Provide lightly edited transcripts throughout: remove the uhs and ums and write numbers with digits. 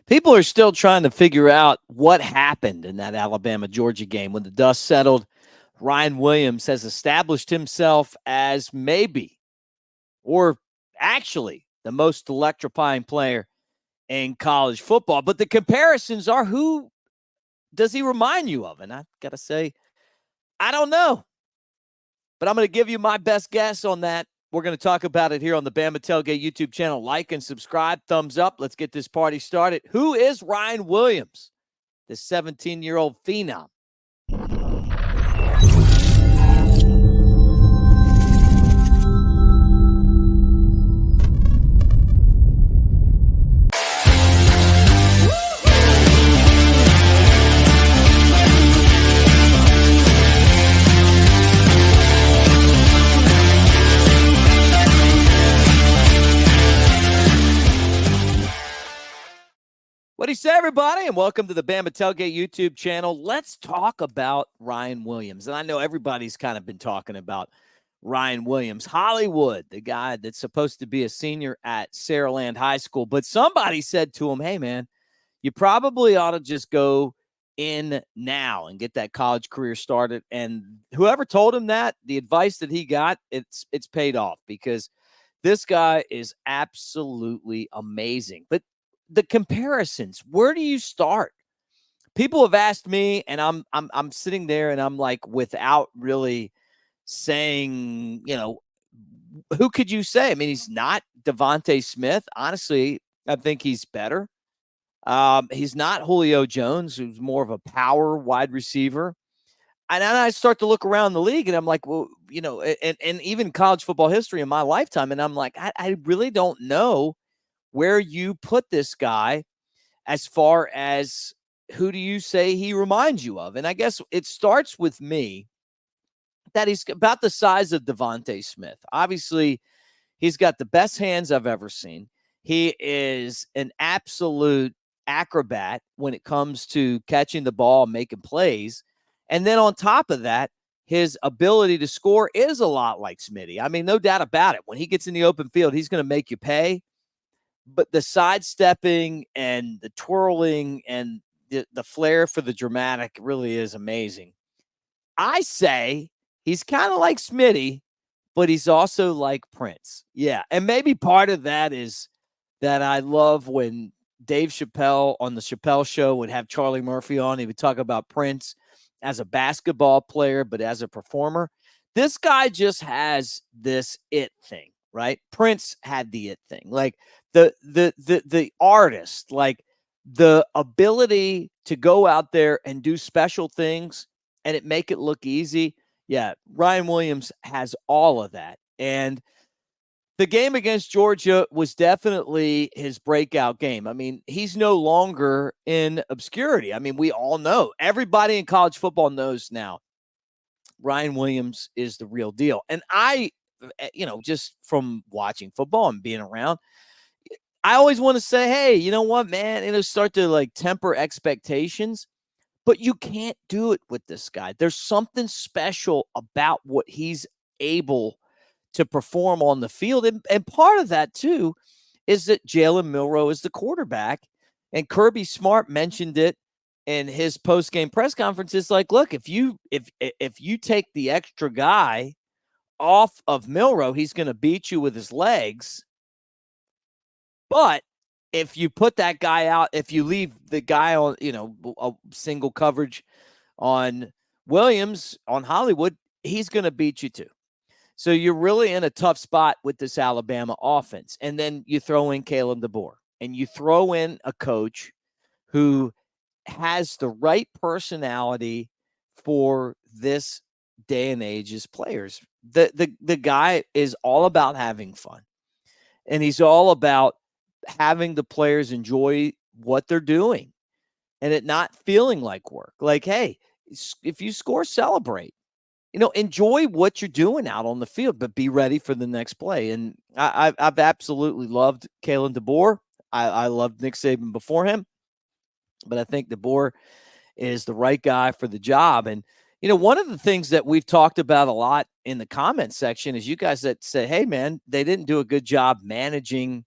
People are still trying to figure out what happened in that Alabama-Georgia game. When the dust settled, Ryan Williams has established himself as maybe, or actually, the most electrifying player in college football. But the comparisons are, who does he remind you of? And I got to say, I don't know. But I'm going to give you my best guess on that. We're going to talk about it here on the Bama Tailgate YouTube channel. Like and subscribe. Thumbs up. Let's get this party started. Who is Ryan Williams, this 17-year-old phenom? What do you say, everybody? And welcome to the Bama Tailgate YouTube channel. Let's talk about Ryan Williams. And I know everybody's kind of been talking about Ryan Williams. Hollywood, the guy that's supposed to be a senior at Saraland High School. But somebody said to him, hey, man, you probably ought to just go in now and get that college career started. And whoever told him that, the advice that he got, it's paid off, because this guy is absolutely amazing. But the comparisons, where do you start? People have asked me, and I'm sitting there and I'm like, without really saying, who could you say? I mean, he's not Devontae Smith. Honestly, I think he's better. He's not Julio Jones, who's more of a power wide receiver. And then I start to look around the league and I'm like, well, and even college football history in my lifetime. And I'm like, I really don't know where you put this guy as far as who do you say he reminds you of? And I guess it starts with me that he's about the size of Devontae Smith. Obviously, he's got the best hands I've ever seen. He is an absolute acrobat when it comes to catching the ball, making plays. And then on top of that, his ability to score is a lot like Smitty. I mean, no doubt about it. When he gets in the open field, he's going to make you pay. But the sidestepping and the twirling and the flair for the dramatic really is amazing. I say he's kind of like Smitty, but he's also like Prince. Yeah. And maybe part of that is that I love when Dave Chappelle on the Chappelle Show would have Charlie Murphy on. He would talk about Prince as a basketball player, but as a performer. This guy just has this it thing, right? Prince had the it thing. Like the artist, like the ability to go out there and do special things and it make it look easy. Yeah, Ryan Williams has all of that. And the game against Georgia was definitely his breakout game. I mean, he's no longer in obscurity. I mean, we all know. Everybody in college football knows now Ryan Williams is the real deal. And I, just from watching football and being around, I always want to say, hey, you know what, man? It'll start to like temper expectations, but you can't do it with this guy. There's something special about what he's able to perform on the field. And part of that, too, is that Jalen Milroe is the quarterback. And Kirby Smart mentioned it in his post-game press conference. It's like, look, if you take the extra guy off of Milroe, he's going to beat you with his legs. But if you put that guy out, if you leave the guy on, a single coverage on Williams, on Hollywood, he's going to beat you too. So you're really in a tough spot with this Alabama offense. And then you throw in Kalen DeBoer, and you throw in a coach who has the right personality for this day and age's players. The guy is all about having fun, and he's all about having the players enjoy what they're doing and it not feeling like work. Like, hey, if you score, celebrate. Enjoy what you're doing out on the field, but be ready for the next play. And I've absolutely loved Kalen DeBoer. I loved Nick Saban before him, but I think DeBoer is the right guy for the job. And, one of the things that we've talked about a lot in the comment section is you guys that say, hey, man, they didn't do a good job managing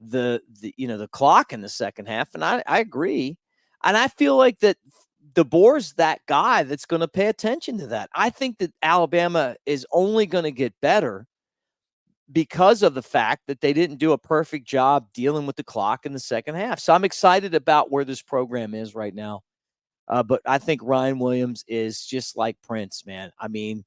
the clock in the second half. And I agree. And I feel like that DeBoer's that guy that's going to pay attention to that. I think that Alabama is only going to get better because of the fact that they didn't do a perfect job dealing with the clock in the second half. So I'm excited about where this program is right now. But I think Ryan Williams is just like Prince, man. I mean,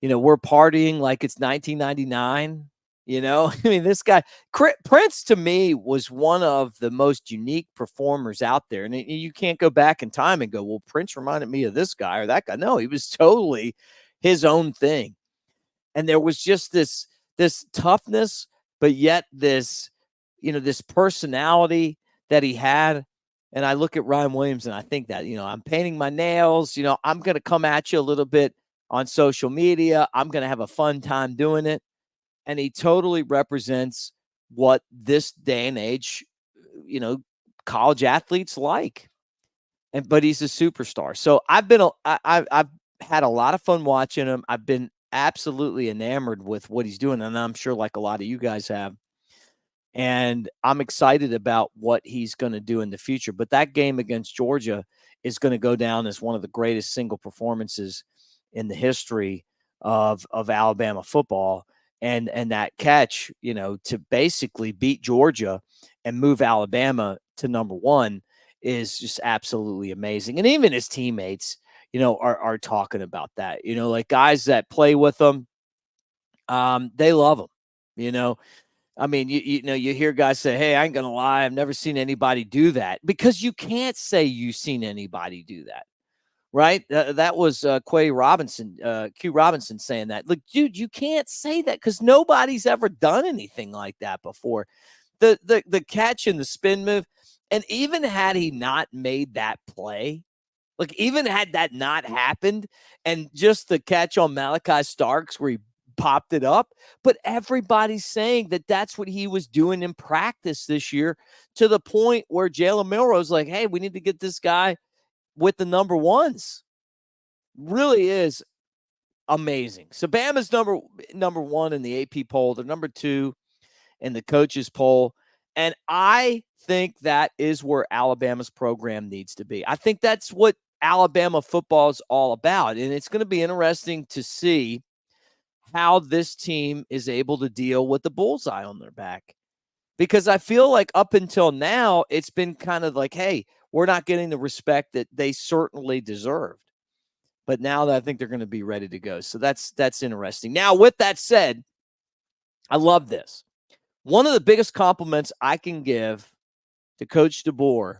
we're partying like it's 1999. I mean, this guy, Prince, to me, was one of the most unique performers out there. And you can't go back in time and go, well, Prince reminded me of this guy or that guy. No, he was totally his own thing. And there was just this toughness, but yet this personality that he had. And I look at Ryan Williams and I think that, I'm painting my nails, I'm going to come at you a little bit on social media. I'm going to have a fun time doing it. And he totally represents what this day and age, college athletes like. But he's a superstar. So I've had a lot of fun watching him. I've been absolutely enamored with what he's doing. And I'm sure like a lot of you guys have. And I'm excited about what he's going to do in the future. But that game against Georgia is going to go down as one of the greatest single performances in the history of Alabama football. And that catch, to basically beat Georgia and move Alabama to number one is just absolutely amazing. And even his teammates, are talking about that, like guys that play with them, they love him, I mean, you hear guys say, hey, I ain't going to lie, I've never seen anybody do that, because you can't say you've seen anybody do that, right? That was Q Robinson saying that. Look, dude, you can't say that because nobody's ever done anything like that before. The catch and the spin move, and even had he not made that play, like even had that not happened, and just the catch on Malachi Starks where he popped it up, but everybody's saying that that's what he was doing in practice this year, to the point where Jalen Milroe's like, hey, we need to get this guy with the number ones. Really is amazing. So Bama's number one in the AP poll. They're number two in the coaches poll. And I think that is where Alabama's program needs to be. I think that's what Alabama football is all about. And it's going to be interesting to see how this team is able to deal with the bullseye on their back. Because I feel like up until now, it's been kind of like, hey, we're not getting the respect that they certainly deserved. But now that I think they're going to be ready to go. So that's interesting. Now, with that said, I love this. One of the biggest compliments I can give to Coach DeBoer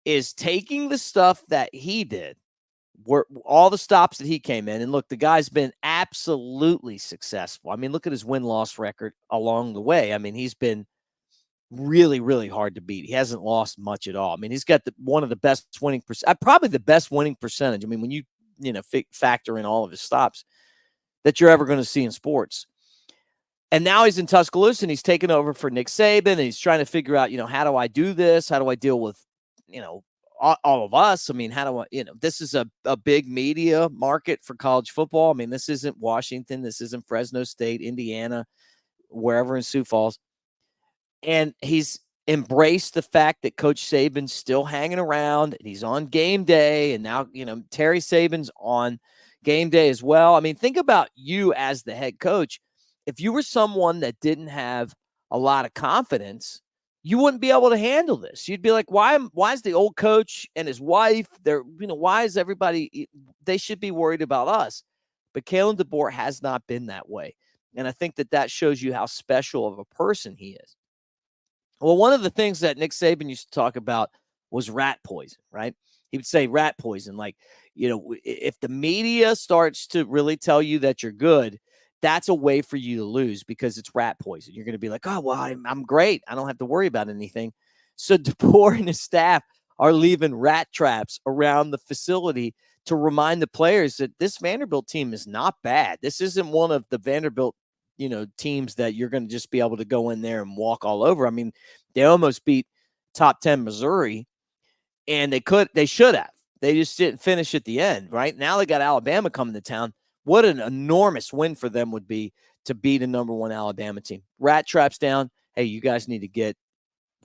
is taking the stuff that he did, where all the stops that he came in, and look, the guy's been absolutely successful. I mean, look at his win-loss record along the way. I mean, he's been really, really hard to beat. He hasn't lost much at all. I mean, he's got one of the best winning probably the best winning percentage. I mean, when you factor in all of his stops that you're ever going to see in sports. And now he's in Tuscaloosa and he's taken over for Nick Saban, and he's trying to figure out, how do I do this? How do I deal with, all of us? I mean, how do I, this is a big media market for college football. I mean, this isn't Washington. This isn't Fresno State, Indiana, wherever in Sioux Falls. And he's embraced the fact that Coach Saban's still hanging around and he's on game day. And now, Terry Saban's on game day as well. I mean, think about you as the head coach. If you were someone that didn't have a lot of confidence, you wouldn't be able to handle this. You'd be like, why is the old coach and his wife there? Why is everybody, they should be worried about us. But Kalen DeBoer has not been that way. And I think that shows you how special of a person he is. Well, one of the things that Nick Saban used to talk about was rat poison, right? He would say rat poison. Like, if the media starts to really tell you that you're good, that's a way for you to lose, because it's rat poison. You're going to be like, oh, well, I'm great. I don't have to worry about anything. So DeBoer and his staff are leaving rat traps around the facility to remind the players that this Vanderbilt team is not bad. This isn't one of the Vanderbilt teams that you're going to just be able to go in there and walk all over. I mean, they almost beat top 10 Missouri, and they should have. They just didn't finish at the end, right? Now they got Alabama coming to town. What an enormous win for them would be to beat a number one Alabama team. Rat traps down. Hey, you guys need to get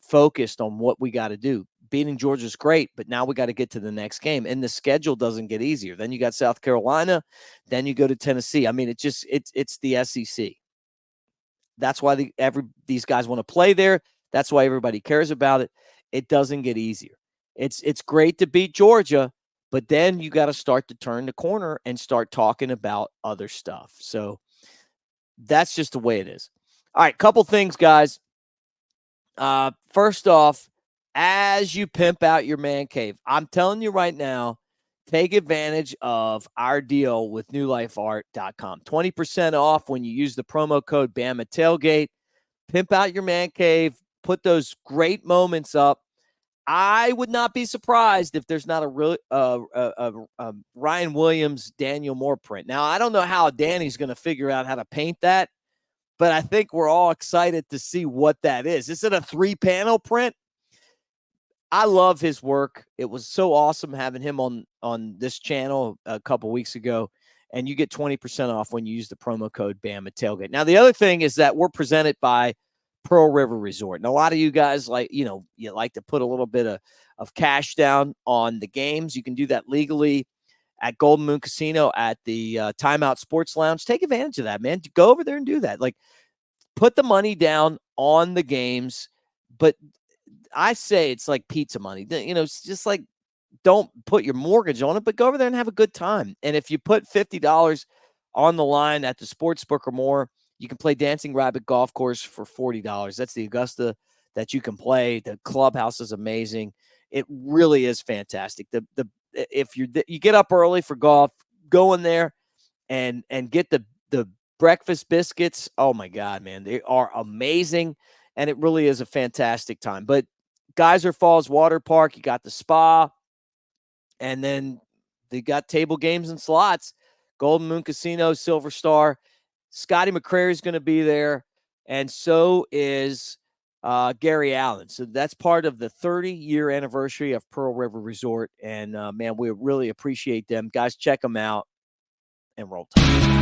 focused on what we got to do. Beating Georgia's great, but now we got to get to the next game, and the schedule doesn't get easier. Then you got South Carolina, then you go to Tennessee. I mean, it's the SEC. That's why these guys want to play there. That's why everybody cares about it. It doesn't get easier. It's great to beat Georgia, but then you got to start to turn the corner and start talking about other stuff. So that's just the way it is. All right, couple things, guys. First off, as you pimp out your man cave, I'm telling you right now, take advantage of our deal with newlifeart.com. 20% off when you use the promo code Bama Tailgate. Pimp out your man cave. Put those great moments up. I would not be surprised if there's not a Ryan Williams, Daniel Moore print. Now, I don't know how Danny's going to figure out how to paint that, but I think we're all excited to see what that is. Is it a 3-panel print? I love his work. It was so awesome having him on this channel a couple weeks ago, and you get 20% off when you use the promo code Bama Tailgate. Now, the other thing is that we're presented by Pearl River Resort. And a lot of you guys you like to put a little bit of cash down on the games. You can do that legally at Golden Moon Casino at the Timeout Sports Lounge. Take advantage of that, man. Go over there and do that. Like, put the money down on the games, but I say it's like pizza money. It's just like, don't put your mortgage on it, but go over there and have a good time. And if you put $50 on the line at the sportsbook or more, you can play Dancing Rabbit Golf Course for $40. That's the Augusta that you can play. The clubhouse is amazing. It really is fantastic. If you get up early for golf, go in there and get the breakfast biscuits. Oh my God, man, they are amazing, and it really is a fantastic time. But Geyser Falls Water Park, you got the spa, and then they got table games and slots. Golden Moon Casino, Silver Star. Scotty McCrary is going to be there, and so is Gary Allen. So that's part of the 30-year anniversary of Pearl River Resort, and man, we really appreciate them. Guys, check them out and roll time.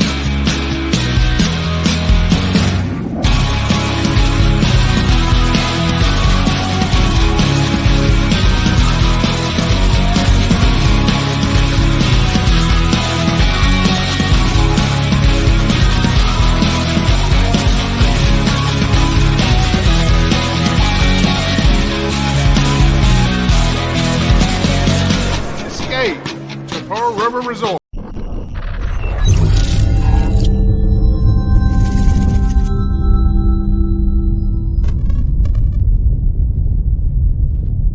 To Pearl River Resort.